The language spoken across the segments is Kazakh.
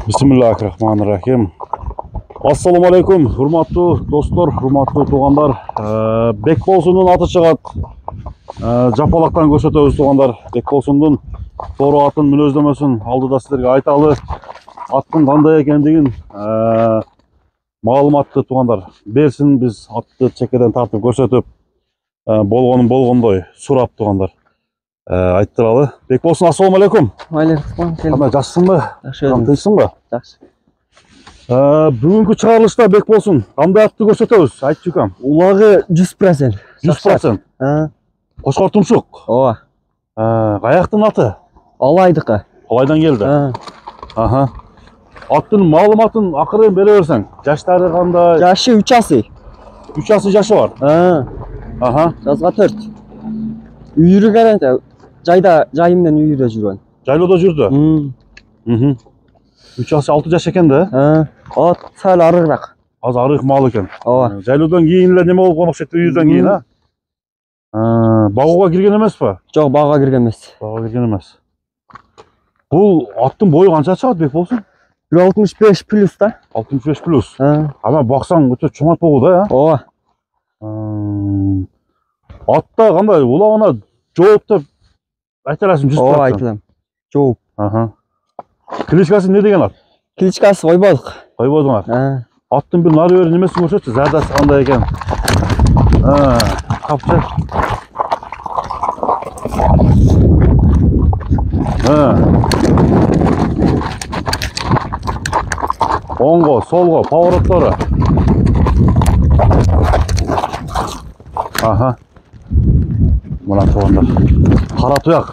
Bismillahirrahmanirrahim. Assalamu alaikum, hurmatlı dostlar, hurmatlı tuğanlar. Bekbolsun'un atı çıgat. Japalaktan көрсөтөбүз туғандар. Bekbolsun'un doğru atın münözlemesін aldıda sizlerге айталы. Аттың қандай екендігін маалыматты туғандар. Берсін, біз атты чекеден тартып көрсөтүп, болгонун болгондой сурап туғандар. Айттыралы. Bekbolsun, assalamu alaikum. Алейкум. Қандай, жақсысың ба? Тынчсың ба? Жақсы. Бүгінгі шығарылышта Bekbolsun, қандай атты көрсөтөбүз? Айтып жүргөм. Улагы 100%. 100%. Қошқар тұмшық. Ооба. Қаяқтың аты? Алайдыкы. Алайдан келді. Аттың маалыматын ақырын бере берсең. Жаштары қандай? Жашы 3 асы. 3 асы жашы бар. Жазға 4. Үйірі қарайды. Жайыммен үйірі жүрген. Жайлода жүрді. 3 асы 6 жаш екен де? От сәл арығырақ. Az арық мал екен. Жайлодан кейін неме болып қонақ шетті үйірден кейін, а? Бағуға кірген емес па? Жоқ, бағуға кірген емес. Бағуға кірген емес. Бұл аттың бойы қанша шығады Bekbolsun? 65 плюс та. 65 плюс. Ама бақсаң өте чоңат болу да, я? Ооба. Атта қандай, улағына жооп деп айтарасың 100%. Ооба, айтылам. Жооп. Кличкасы не деген ат? Кличкасы Ойбадық. Ойбадыңар. Аттың бір нары бері немесін көрсетші, зардасы қандай екен. Қапшы. Оңғы, солғы, павороттары. Мұна туғандар. Қара тұяқ.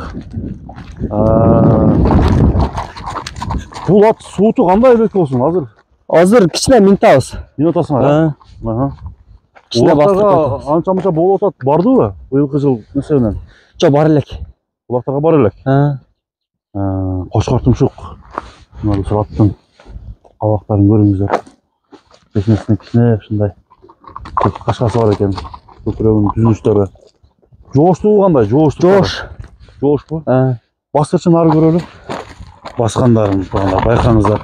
Бұл ат суыты қандай Bekbolsun азыр? Азыр кішіне минутабыз. Минутасың, Улақтарға анша-мұнша бол отат барды ба? Бұйылқы жыл нөсеуінен? Жоқ, бар елек. Улақтарға бар елек? Қошқар тұмшық. Бұл аттың қабақтарын көріңіздер. Бекінесіне кішіне шындай. Қашқасы бар екен. Көкірегінің түзіліштері. Жоғыштығы қандай? Жоғыш бұл? Басқыршын ары көрелі. Басқандарын байқаңыздар.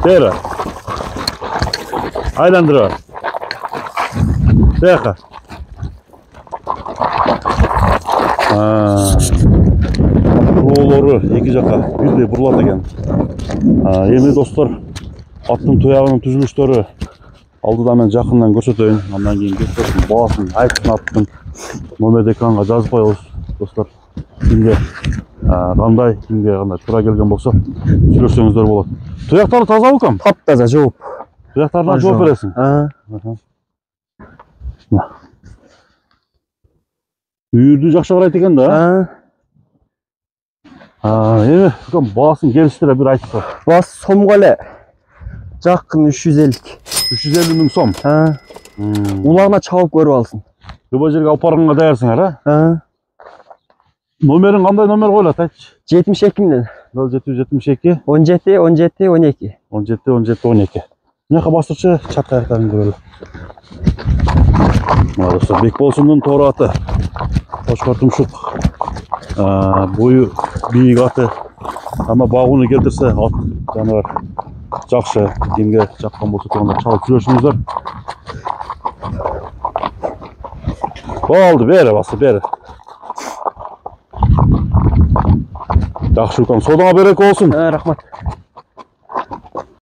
Бері. Айландыры. Бәқі. Бұролары екі жаққа бірдей бұрылады екен. Еме достар, аттың тұяғының түзіліштері алдыда мен жақыннан көрсетейін. Андан кейін көрсетейін, бағасын, айтсын аттың номер экранға жазып қойыңыз достар. Кімге қандай, кімге қандай тұра келген болса сөйлесеңіздер болады. Тұяқтары таза өкем? Тап-таза, жооп. Тұяқтарына жооп бересің? Үйірді жақша қарайды екен да? Еме, бағасын келістіре бір айтып. Бағасы сомғалы жақын 350. 350 мың сом? Улағына чауып көріп алсын. Бұл жерге алпарыңға дайырсың, әр? Номерін қандай номер қойлады, айтшы? 72 мінден. 0772 17 12. 17 12. Неқа бастыршы чат қаяқтарын көрелі. Достар, Bekbolsun'un торы аты. Қошқар тұмшық. Бойы биік аты. Ама бағуны келтірсе ат жануар жақшы. Кемге жаққан болса тұрғанда чалып жүресіңіздер. Болды, бері басы, бері. Жақшы өкем, содаңа берекі болсын. Рахмат.